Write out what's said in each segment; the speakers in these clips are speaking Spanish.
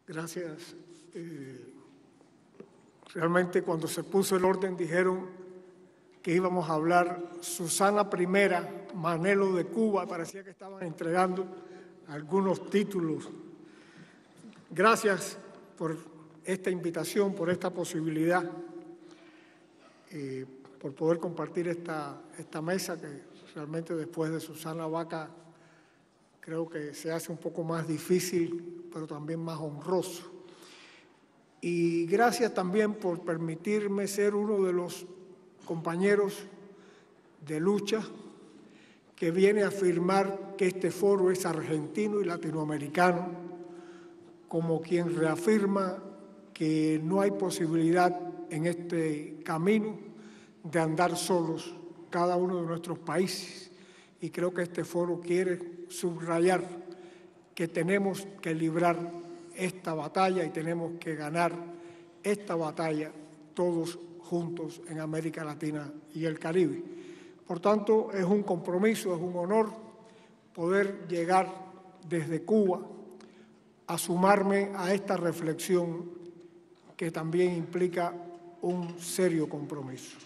Gracias. Realmente cuando se puso el orden dijeron que íbamos a hablar Susana I, Manelo de Cuba. Parecía que estaban entregando algunos títulos. Gracias por esta invitación, por esta posibilidad, por poder compartir esta mesa que realmente después de Susana Baca creo que se hace un poco más difícil, pero también más honroso. Y gracias también por permitirme ser uno de los compañeros de lucha que viene a afirmar que este foro es argentino y latinoamericano, como quien reafirma que no hay posibilidad en este camino de andar solos cada uno de nuestros países. Y creo que este foro quiere subrayar que tenemos que librar esta batalla y tenemos que ganar esta batalla todos juntos en América Latina y el Caribe. Por tanto, es un compromiso, es un honor poder llegar desde Cuba a sumarme a esta reflexión que también implica un serio compromiso.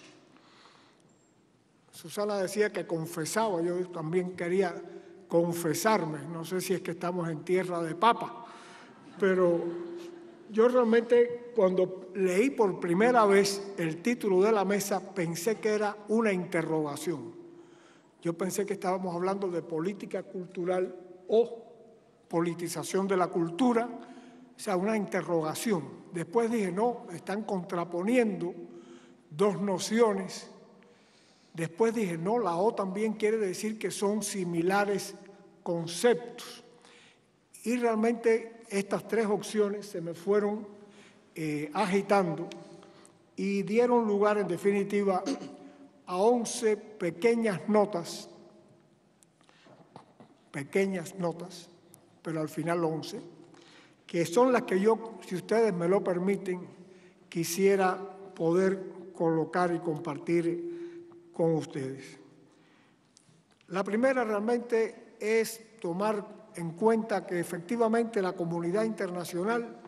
Susana decía que confesaba, yo también quería confesarme, no sé si es que estamos en tierra de papa, pero yo realmente cuando leí por primera vez el título de la mesa pensé que era una interrogación. Yo pensé que estábamos hablando de política cultural o politización de la cultura, o sea, una interrogación. Después dije, no, están contraponiendo dos nociones. Después dije, no, la O también quiere decir que son similares conceptos. Y realmente estas tres opciones se me fueron agitando y dieron lugar, en definitiva, a 11 pequeñas notas, pero al final 11, que son las que yo, si ustedes me lo permiten, quisiera poder colocar y compartir con ustedes. La primera realmente es tomar en cuenta que efectivamente la comunidad internacional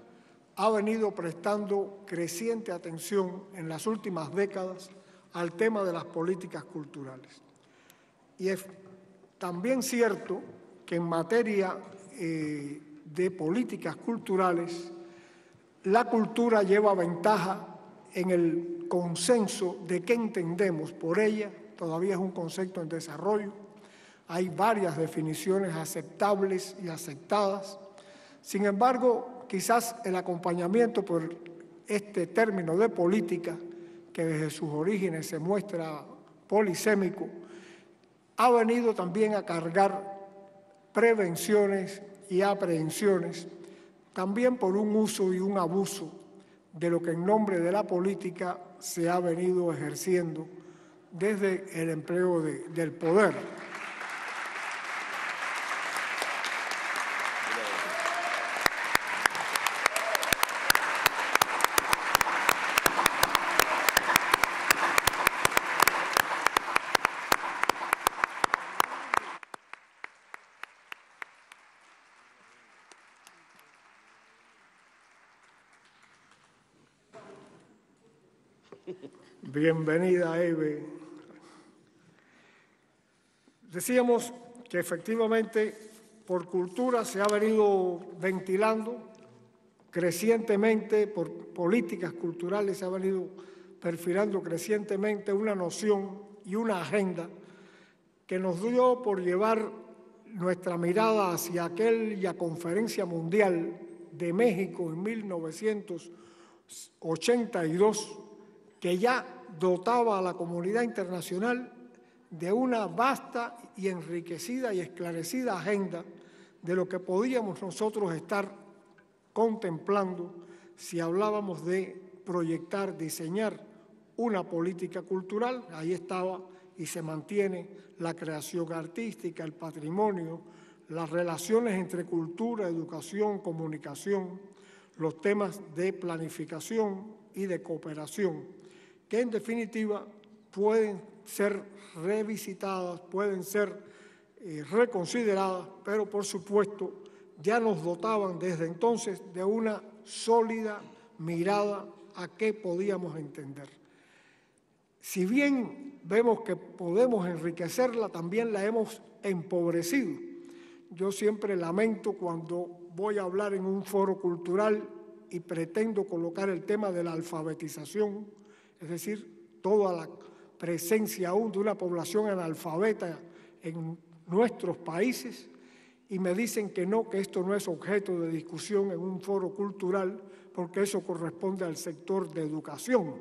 ha venido prestando creciente atención en las últimas décadas al tema de las políticas culturales. Y es también cierto que en materia de políticas culturales, la cultura lleva ventaja en el consenso de qué entendemos por ella. Todavía es un concepto en desarrollo. Hay varias definiciones aceptables y aceptadas. Sin embargo, quizás el acompañamiento por este término de política, que desde sus orígenes se muestra polisémico, ha venido también a cargar prevenciones y aprehensiones, también por un uso y un abuso de lo que en nombre de la política se ha venido ejerciendo desde el empleo del poder. Bienvenida, Eve. Decíamos que efectivamente por cultura se ha venido ventilando crecientemente, por políticas culturales se ha venido perfilando crecientemente una noción y una agenda que nos dio por llevar nuestra mirada hacia aquella conferencia mundial de México en 1982, que ya dotaba a la comunidad internacional de una vasta y enriquecida y esclarecida agenda de lo que podíamos nosotros estar contemplando si hablábamos de proyectar, diseñar una política cultural. Ahí estaba y se mantiene la creación artística, el patrimonio, las relaciones entre cultura, educación, comunicación, los temas de planificación y de cooperación, que en definitiva pueden ser revisitadas, pueden ser reconsideradas, pero por supuesto ya nos dotaban desde entonces de una sólida mirada a qué podíamos entender. Si bien vemos que podemos enriquecerla, también la hemos empobrecido. Yo siempre lamento cuando voy a hablar en un foro cultural y pretendo colocar el tema de la alfabetización, es decir, toda la presencia aún de una población analfabeta en nuestros países, y me dicen que no, que esto no es objeto de discusión en un foro cultural, porque eso corresponde al sector de educación.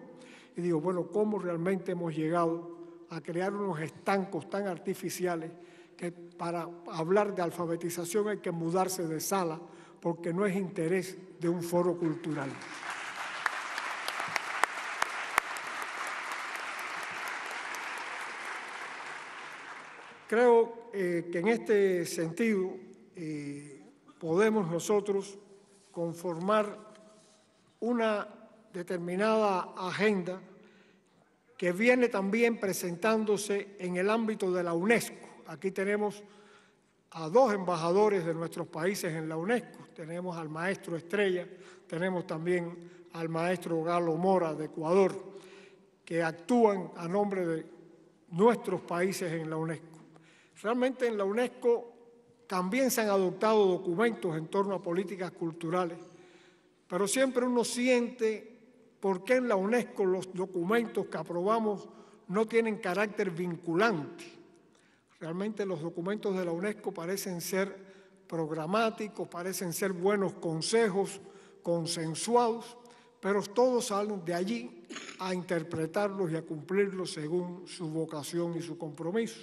Y digo, bueno, ¿cómo realmente hemos llegado a crear unos estancos tan artificiales que para hablar de alfabetización hay que mudarse de sala, porque no es interés de un foro cultural? Creo que en este sentido podemos nosotros conformar una determinada agenda que viene también presentándose en el ámbito de la UNESCO. Aquí tenemos a dos embajadores de nuestros países en la UNESCO. Tenemos al maestro Estrella, tenemos también al maestro Galo Mora de Ecuador, que actúan a nombre de nuestros países en la UNESCO. Realmente en la UNESCO también se han adoptado documentos en torno a políticas culturales, pero siempre uno siente por qué en la UNESCO los documentos que aprobamos no tienen carácter vinculante. Realmente los documentos de la UNESCO parecen ser programáticos, parecen ser buenos consejos consensuados, pero todos salen de allí a interpretarlos y a cumplirlos según su vocación y su compromiso.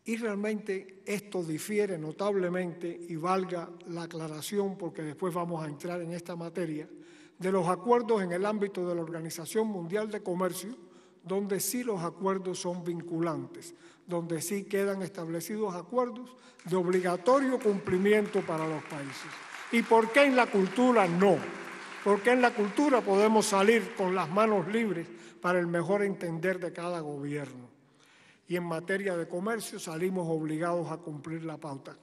Y realmente esto difiere notablemente, y valga la aclaración porque después vamos a entrar en esta materia, de los acuerdos en el ámbito de la Organización Mundial de Comercio, donde sí los acuerdos son vinculantes, donde sí quedan establecidos acuerdos de obligatorio cumplimiento para los países. ¿Y por qué en la cultura no? Porque en la cultura podemos salir con las manos libres para el mejor entender de cada gobierno. Y en materia de comercio salimos obligados a cumplir la pauta.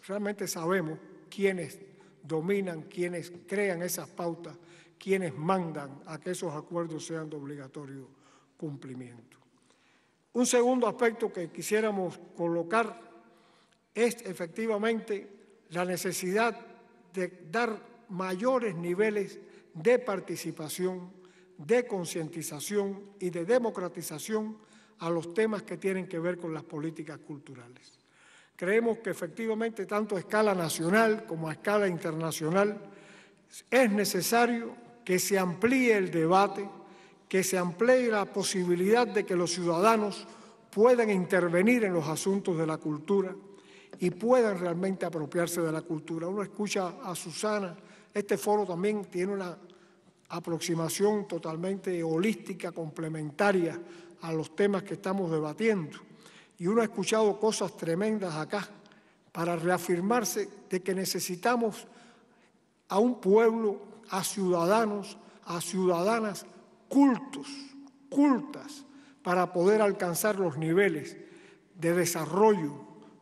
Realmente sabemos quiénes dominan, quiénes crean esas pautas, quiénes mandan a que esos acuerdos sean de obligatorio cumplimiento. Un segundo aspecto que quisiéramos colocar es efectivamente la necesidad de dar mayores niveles de participación, de concientización y de democratización a los temas que tienen que ver con las políticas culturales. Creemos que efectivamente, tanto a escala nacional como a escala internacional, es necesario que se amplíe el debate, que se amplíe la posibilidad de que los ciudadanos puedan intervenir en los asuntos de la cultura y puedan realmente apropiarse de la cultura. Uno escucha a Susana, este foro también tiene una aproximación totalmente holística, complementaria a los temas que estamos debatiendo. Y uno ha escuchado cosas tremendas acá para reafirmarse de que necesitamos a un pueblo, a ciudadanos, a ciudadanas cultas, para poder alcanzar los niveles de desarrollo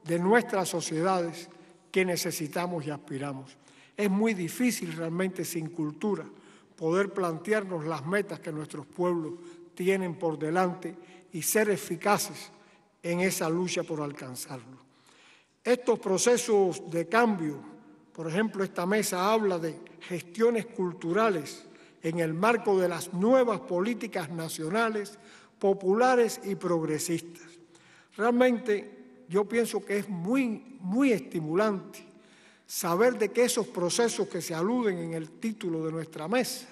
de nuestras sociedades que necesitamos y aspiramos. Es muy difícil realmente sin cultura poder plantearnos las metas que nuestros pueblos tienen por delante y ser eficaces en esa lucha por alcanzarlo. Estos procesos de cambio, por ejemplo, esta mesa habla de gestiones culturales en el marco de las nuevas políticas nacionales, populares y progresistas. Realmente yo pienso que es muy estimulante saber de que esos procesos que se aluden en el título de nuestra mesa,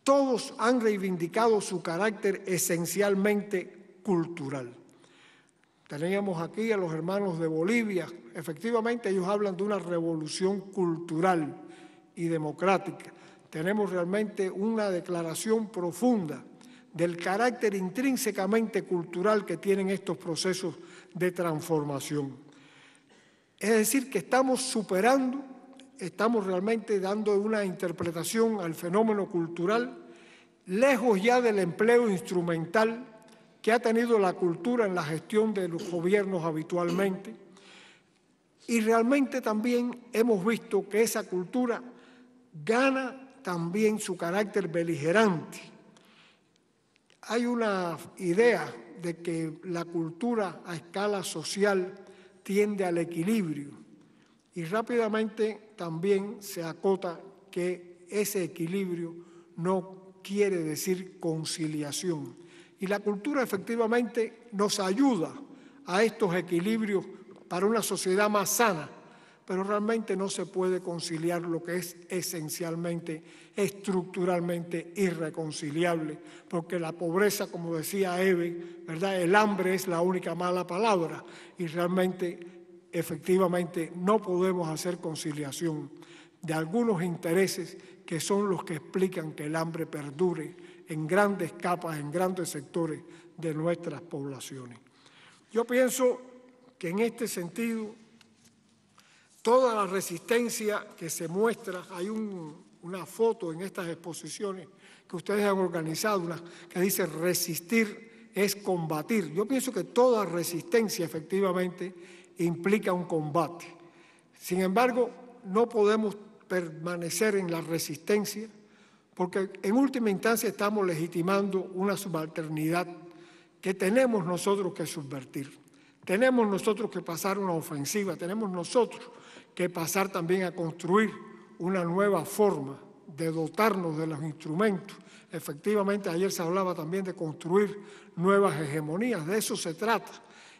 todos han reivindicado su carácter esencialmente cultural. Teníamos aquí a los hermanos de Bolivia. Efectivamente, ellos hablan de una revolución cultural y democrática. Tenemos realmente una declaración profunda del carácter intrínsecamente cultural que tienen estos procesos de transformación. Es decir, que estamos superando, estamos realmente dando una interpretación al fenómeno cultural, lejos ya del empleo instrumental que ha tenido la cultura en la gestión de los gobiernos habitualmente, Y realmente también hemos visto que esa cultura gana también su carácter beligerante. Hay una idea de que la cultura a escala social tiende al equilibrio y rápidamente también se acota que ese equilibrio no quiere decir conciliación. Y la cultura efectivamente nos ayuda a estos equilibrios para una sociedad más sana, pero realmente no se puede conciliar lo que es esencialmente, estructuralmente irreconciliable, porque la pobreza, como decía Eve, ¿verdad? El hambre es la única mala palabra y realmente, efectivamente, no podemos hacer conciliación de algunos intereses que son los que explican que el hambre perdure en grandes capas, en grandes sectores de nuestras poblaciones. Yo pienso que en este sentido, toda la resistencia que se muestra, hay una foto en estas exposiciones que ustedes han organizado, que dice resistir es combatir. Yo pienso que toda resistencia efectivamente implica un combate. Sin embargo, no podemos permanecer en la resistencia porque en última instancia estamos legitimando una subalternidad que tenemos nosotros que subvertir. Tenemos nosotros que pasar una ofensiva, tenemos nosotros que pasar también a construir una nueva forma de dotarnos de los instrumentos. Efectivamente, ayer se hablaba también de construir nuevas hegemonías, de eso se trata.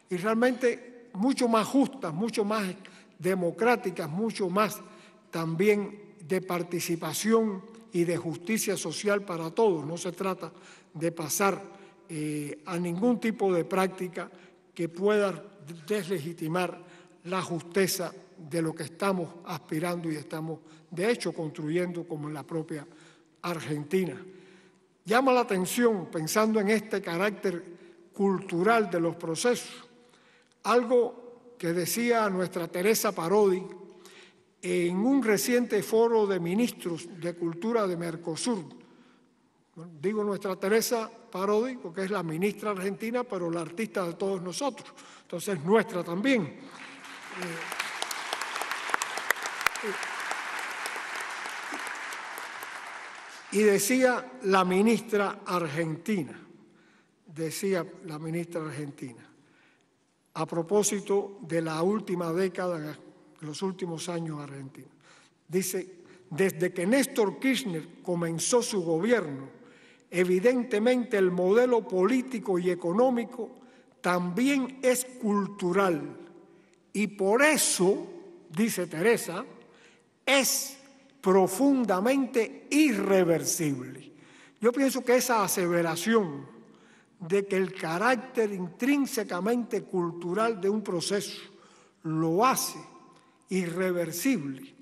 Y realmente mucho más justas, mucho más democráticas, mucho más también de participación y de justicia social para todos. No se trata de pasar a ningún tipo de práctica que pueda deslegitimar la justeza de lo que estamos aspirando y estamos, de hecho, construyendo como en la propia Argentina. Llama la atención, pensando en este carácter cultural de los procesos, algo que decía nuestra Teresa Parodi en un reciente foro de ministros de cultura de Mercosur. Digo nuestra Teresa Parodi porque es la ministra argentina, pero la artista de todos nosotros, entonces nuestra también. Y decía la ministra argentina, a propósito de la última década, de los últimos años argentinos. Dice, desde que Néstor Kirchner comenzó su gobierno, evidentemente el modelo político y económico también es cultural y por eso, dice Teresa, es profundamente irreversible. Yo pienso que esa aseveración de que el carácter intrínsecamente cultural de un proceso lo hace irreversible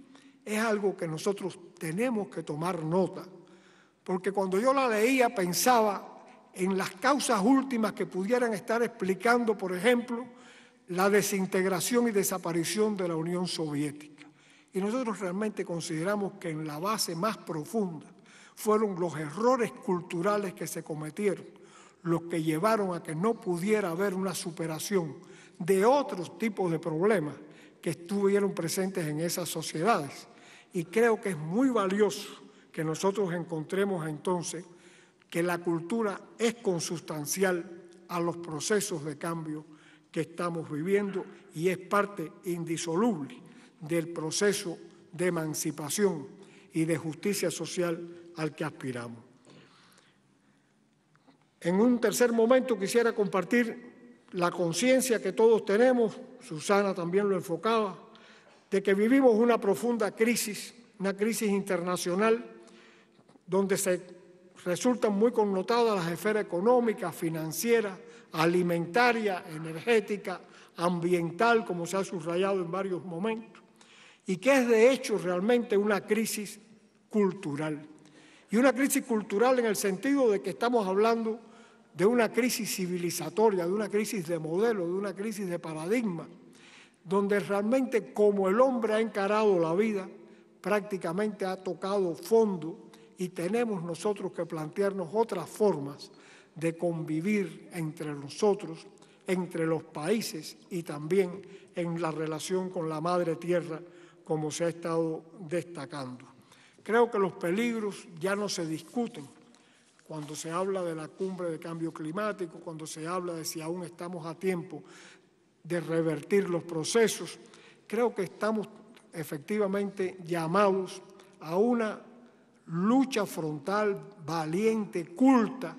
es algo que nosotros tenemos que tomar nota, porque cuando yo la leía pensaba en las causas últimas que pudieran estar explicando, por ejemplo, la desintegración y desaparición de la Unión Soviética. Y nosotros realmente consideramos que en la base más profunda fueron los errores culturales que se cometieron, los que llevaron a que no pudiera haber una superación de otros tipos de problemas que estuvieron presentes en esas sociedades. Y creo que es muy valioso que nosotros encontremos entonces que la cultura es consustancial a los procesos de cambio que estamos viviendo y es parte indisoluble del proceso de emancipación y de justicia social al que aspiramos. En un tercer momento quisiera compartir la conciencia que todos tenemos, Susana también lo enfocaba, de que vivimos una profunda crisis, una crisis internacional, donde se resultan muy connotadas las esferas económicas, financieras, alimentaria, energética, ambiental, como se ha subrayado en varios momentos, y que es de hecho realmente una crisis cultural. Y una crisis cultural en el sentido de que estamos hablando de una crisis civilizatoria, de una crisis de modelo, de una crisis de paradigma, donde realmente como el hombre ha encarado la vida, prácticamente ha tocado fondo y tenemos nosotros que plantearnos otras formas de convivir entre nosotros entre los países y también en la relación con la madre tierra, como se ha estado destacando. Creo que los peligros ya no se discuten cuando se habla de la cumbre de cambio climático, cuando se habla de si aún estamos a tiempo de revertir los procesos. Creo que estamos efectivamente llamados a una lucha frontal, valiente, culta,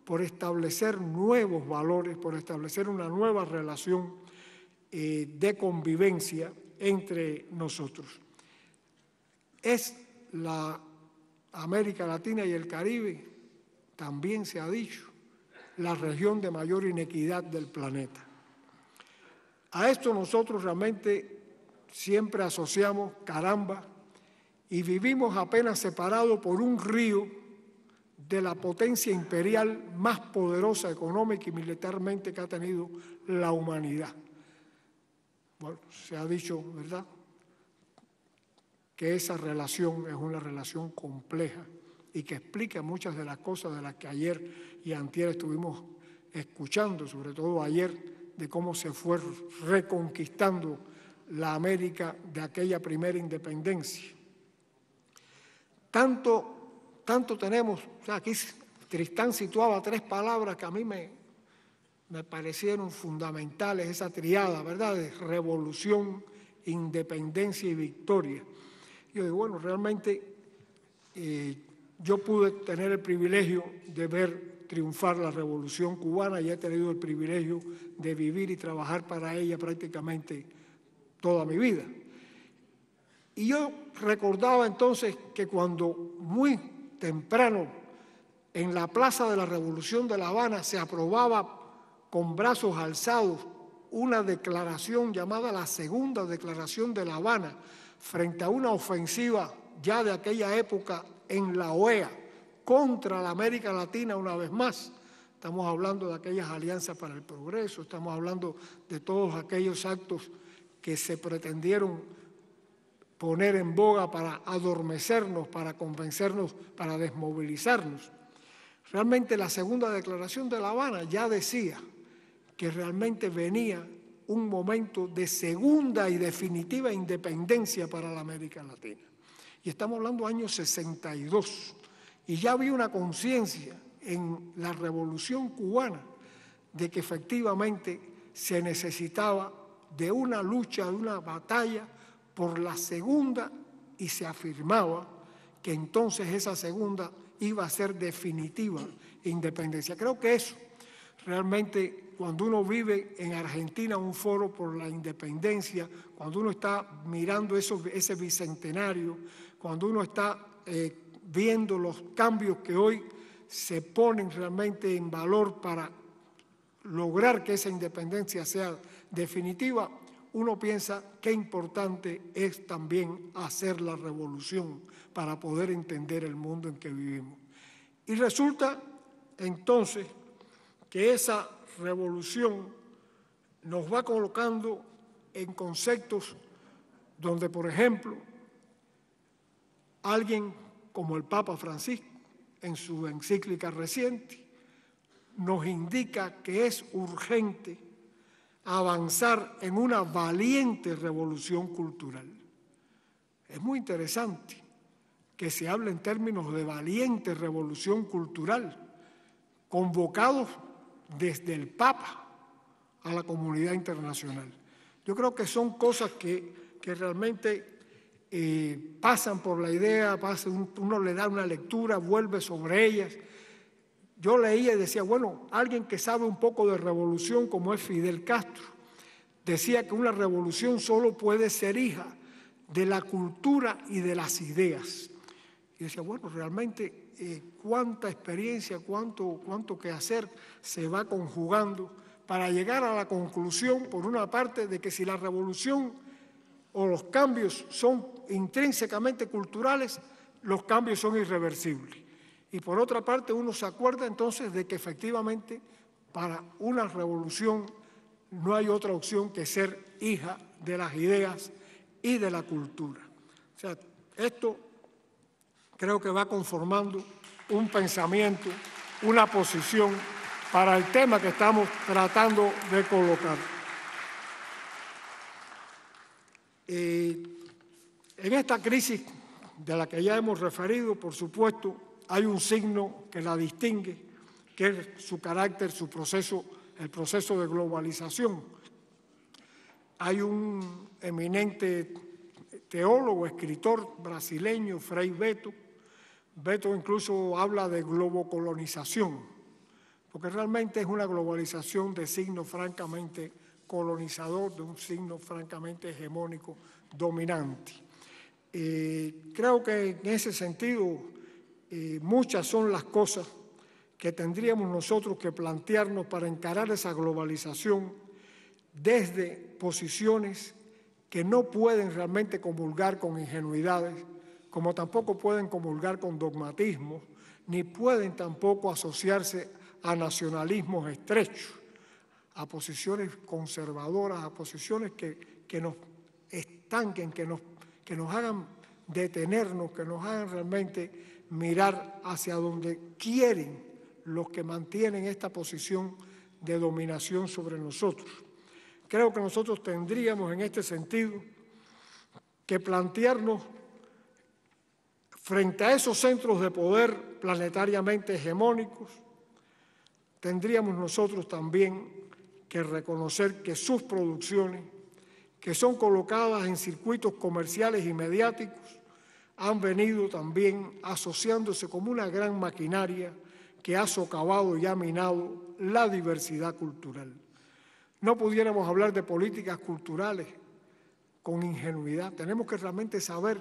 por establecer nuevos valores, por establecer una nueva relación de convivencia entre nosotros. Es la América Latina y el Caribe, también se ha dicho, la región de mayor inequidad del planeta. A esto nosotros realmente siempre asociamos, caramba, y vivimos apenas separados por un río de la potencia imperial más poderosa económica y militarmente que ha tenido la humanidad. Bueno, se ha dicho, ¿verdad?, que esa relación es una relación compleja y que explica muchas de las cosas de las que ayer y antier estuvimos escuchando, sobre todo ayer, de cómo se fue reconquistando la América de aquella primera independencia. Tanto tenemos, o sea, aquí Tristán situaba 3 palabras que a mí me parecieron fundamentales, esa triada, ¿verdad?, de revolución, independencia y victoria. Yo digo, bueno, realmente yo pude tener el privilegio de ver triunfar la Revolución Cubana y he tenido el privilegio de vivir y trabajar para ella prácticamente toda mi vida. Y yo recordaba entonces que cuando muy temprano en la Plaza de la Revolución de La Habana se aprobaba con brazos alzados una declaración llamada la Segunda Declaración de La Habana frente a una ofensiva ya de aquella época en la OEA contra la América Latina una vez más. Estamos hablando de aquellas alianzas para el progreso, estamos hablando de todos aquellos actos que se pretendieron poner en boga para adormecernos, para convencernos, para desmovilizarnos. Realmente la Segunda Declaración de La Habana ya decía que realmente venía un momento de segunda y definitiva independencia para la América Latina. Y estamos hablando de años 62. Y ya había una conciencia en la Revolución Cubana de que efectivamente se necesitaba de una lucha, de una batalla por la segunda, y se afirmaba que entonces esa segunda iba a ser definitiva independencia. Creo que eso realmente, cuando uno vive en Argentina un foro por la independencia, cuando uno está mirando ese bicentenario, cuando uno está viendo los cambios que hoy se ponen realmente en valor para lograr que esa independencia sea definitiva, uno piensa qué importante es también hacer la revolución para poder entender el mundo en que vivimos. Y resulta entonces que esa revolución nos va colocando en conceptos donde, por ejemplo, alguien como el Papa Francisco, en su encíclica reciente, nos indica que es urgente avanzar en una valiente revolución cultural. Es muy interesante que se hable en términos de valiente revolución cultural, convocados desde el Papa a la comunidad internacional. Yo creo que son cosas que realmente pasan por la idea, uno le da una lectura, vuelve sobre ellas. Yo leía y decía, bueno, alguien que sabe un poco de revolución como es Fidel Castro, decía que una revolución solo puede ser hija de la cultura y de las ideas. Y decía, bueno, realmente cuánta experiencia, cuánto que hacer se va conjugando para llegar a la conclusión, por una parte, de que si la revolución o los cambios son intrínsecamente culturales, los cambios son irreversibles. Y por otra parte, uno se acuerda entonces de que efectivamente para una revolución no hay otra opción que ser hija de las ideas y de la cultura. O sea, esto creo que va conformando un pensamiento, una posición para el tema que estamos tratando de colocar. En esta crisis de la que ya hemos referido, por supuesto, hay un signo que la distingue, que es su carácter, su proceso, el proceso de globalización. Hay un eminente teólogo, escritor brasileño, Frei Beto. Beto incluso habla de globocolonización, porque realmente es una globalización de signo francamente colonizador, de un signo francamente hegemónico, dominante. Creo que en ese sentido muchas son las cosas que tendríamos nosotros que plantearnos para encarar esa globalización desde posiciones que no pueden realmente comulgar con ingenuidades, como tampoco pueden comulgar con dogmatismos, ni pueden tampoco asociarse a nacionalismos estrechos, a posiciones conservadoras, a posiciones que nos estanquen, que nos hagan detenernos, que nos hagan realmente mirar hacia donde quieren los que mantienen esta posición de dominación sobre nosotros. Creo que nosotros tendríamos en este sentido que plantearnos frente a esos centros de poder planetariamente hegemónicos, tendríamos nosotros también que reconocer que sus producciones, que son colocadas en circuitos comerciales y mediáticos, han venido también asociándose como una gran maquinaria que ha socavado y ha minado la diversidad cultural. No pudiéramos hablar de políticas culturales con ingenuidad. Tenemos que realmente saber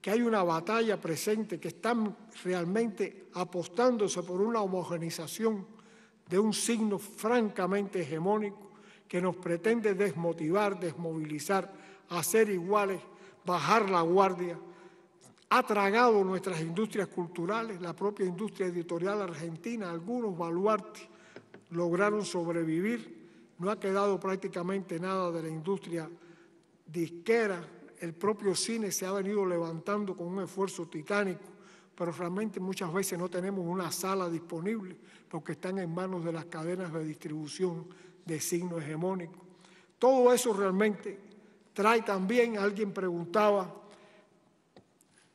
que hay una batalla presente, que están realmente apostándose por una homogenización de un signo francamente hegemónico que nos pretende desmotivar, desmovilizar, hacer iguales, bajar la guardia. Ha tragado nuestras industrias culturales, la propia industria editorial argentina, algunos baluartes lograron sobrevivir. No ha quedado prácticamente nada de la industria disquera. El propio cine se ha venido levantando con un esfuerzo titánico, pero realmente muchas veces no tenemos una sala disponible porque están en manos de las cadenas de distribución de signo hegemónico. Todo eso realmente trae también, alguien preguntaba,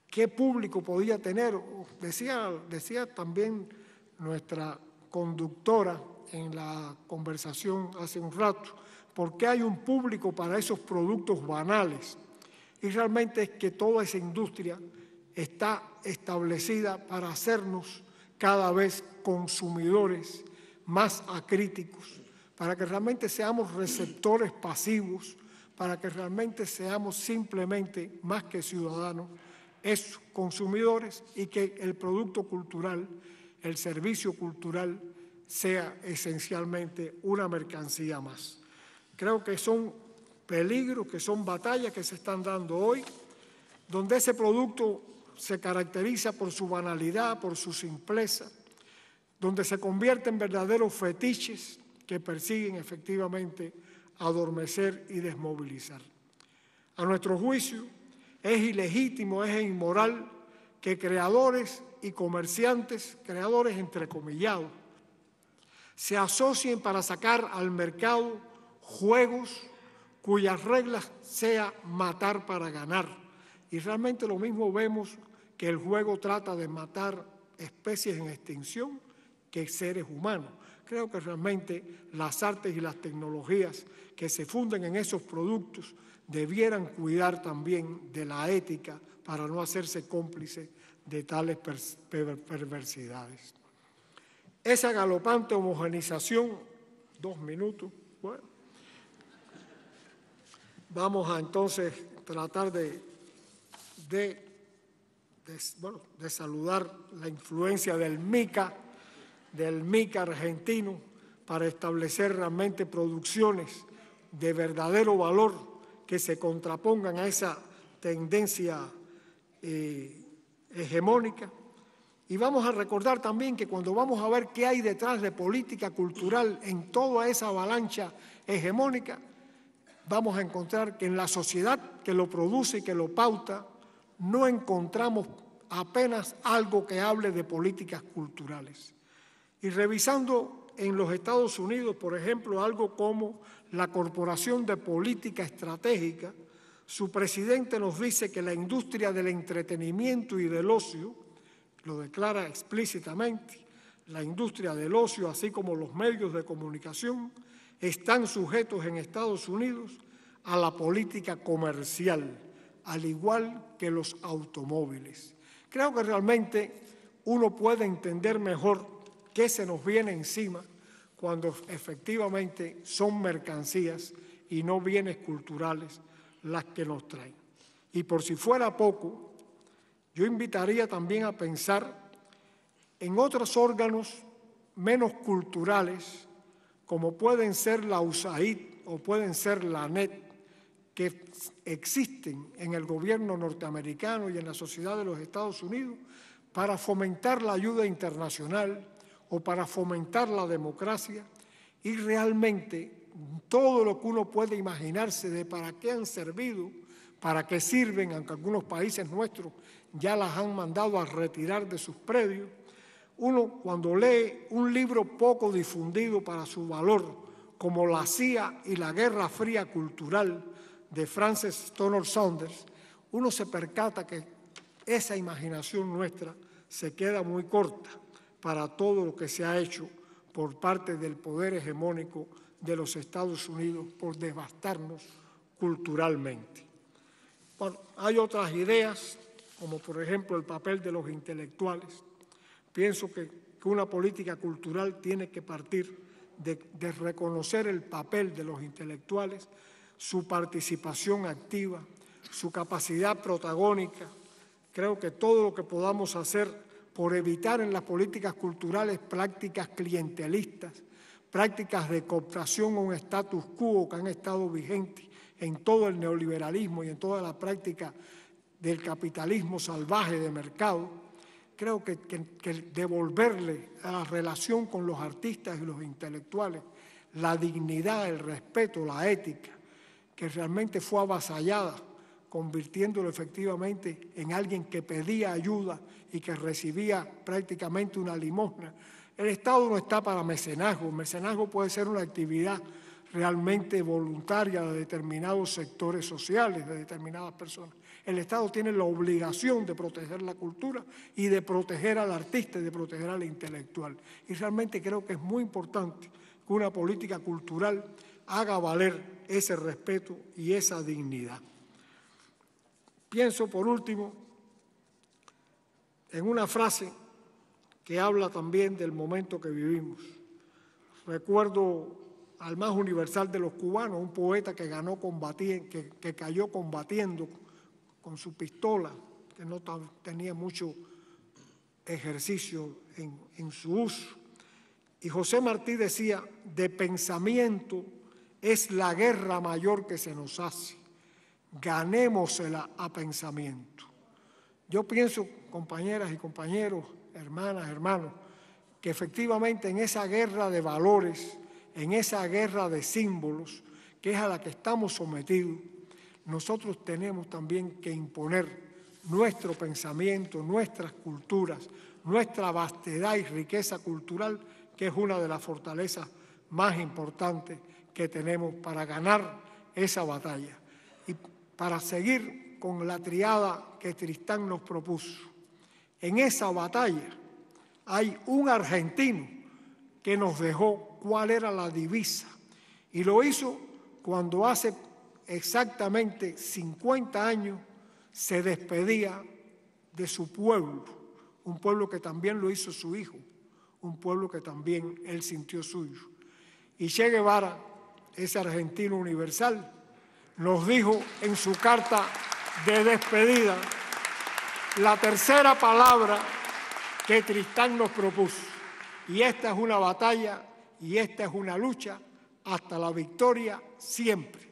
¿qué público podía tener? Decía también nuestra conductora en la conversación hace un rato, ¿por qué hay un público para esos productos banales? Y realmente es que toda esa industria está establecida para hacernos cada vez consumidores más acríticos, para que realmente seamos receptores pasivos, para que realmente seamos simplemente más que ciudadanos, es consumidores, y que el producto cultural, el servicio cultural, sea esencialmente una mercancía más. Creo que son peligros, que son batallas que se están dando hoy, donde ese producto se caracteriza por su banalidad, por su simpleza, donde se convierte en verdaderos fetiches que persiguen efectivamente adormecer y desmovilizar. A nuestro juicio, es ilegítimo, es inmoral que creadores y comerciantes, creadores entrecomillados, se asocien para sacar al mercado juegos cuyas reglas sea matar para ganar. Y realmente lo mismo vemos que el juego trata de matar especies en extinción que seres humanos. Creo que realmente las artes y las tecnologías que se funden en esos productos debieran cuidar también de la ética para no hacerse cómplice de tales perversidades. Esa galopante homogenización, 2 minutos, bueno, vamos a entonces tratar de saludar la influencia del MICA argentino para establecer realmente producciones de verdadero valor que se contrapongan a esa tendencia hegemónica. Y vamos a recordar también que cuando vamos a ver qué hay detrás de política cultural en toda esa avalancha hegemónica, vamos a encontrar que en la sociedad que lo produce y que lo pauta, no encontramos apenas algo que hable de políticas culturales. Y revisando en los Estados Unidos, por ejemplo, algo como la Corporación de Política Estratégica, su presidente nos dice que la industria del entretenimiento y del ocio, lo declara explícitamente, la industria del ocio, así como los medios de comunicación, están sujetos en Estados Unidos a la política comercial, al igual que los automóviles. Creo que realmente uno puede entender mejor qué se nos viene encima cuando efectivamente son mercancías y no bienes culturales las que nos traen. Y por si fuera poco, yo invitaría también a pensar en otros órganos menos culturales, como pueden ser la USAID o pueden ser la ANED, que existen en el gobierno norteamericano y en la sociedad de los Estados Unidos para fomentar la ayuda internacional o para fomentar la democracia, y realmente todo lo que uno puede imaginarse de para qué han servido, para qué sirven, aunque algunos países nuestros ya las han mandado a retirar de sus predios. Uno, cuando lee un libro poco difundido para su valor, como La CIA y la Guerra Fría Cultural, de Frances Stonor Saunders, uno se percata que esa imaginación nuestra se queda muy corta para todo lo que se ha hecho por parte del poder hegemónico de los Estados Unidos por devastarnos culturalmente. Bueno, hay otras ideas, como por ejemplo el papel de los intelectuales. Pienso que una política cultural tiene que partir de reconocer el papel de los intelectuales, su participación activa, su capacidad protagónica. Creo que todo lo que podamos hacer por evitar en las políticas culturales prácticas clientelistas, prácticas de cooptación a un status quo que han estado vigentes en todo el neoliberalismo y en toda la práctica del capitalismo salvaje de mercado, creo que devolverle a la relación con los artistas y los intelectuales la dignidad, el respeto, la ética, que realmente fue avasallada, convirtiéndolo efectivamente en alguien que pedía ayuda y que recibía prácticamente una limosna. El Estado no está para mecenazgo. El mecenazgo puede ser una actividad realmente voluntaria de determinados sectores sociales, de determinadas personas. El Estado tiene la obligación de proteger la cultura y de proteger al artista y de proteger al intelectual. Y realmente creo que es muy importante que una política cultural haga valer ese respeto y esa dignidad. Pienso, por último, en una frase que habla también del momento que vivimos. Recuerdo al más universal de los cubanos, un poeta que cayó combatiendo con su pistola, que no tenía mucho ejercicio en su uso. Y José Martí decía, de pensamiento es la guerra mayor que se nos hace, ganémosela a pensamiento. Yo pienso, compañeras y compañeros, hermanas, hermanos, que efectivamente en esa guerra de valores, en esa guerra de símbolos, que es a la que estamos sometidos, nosotros tenemos también que imponer nuestro pensamiento, nuestras culturas, nuestra vastedad y riqueza cultural, que es una de las fortalezas más importantes que tenemos para ganar esa batalla. Y para seguir con la triada que Tristán nos propuso, en esa batalla hay un argentino que nos dejó cuál era la divisa, y lo hizo cuando hace exactamente 50 años se despedía de su pueblo, un pueblo que también lo hizo su hijo, un pueblo que también él sintió suyo. Y Che Guevara, ese argentino universal, nos dijo en su carta de despedida la tercera palabra que Tristán nos propuso. Y esta es una batalla y esta es una lucha hasta la victoria siempre.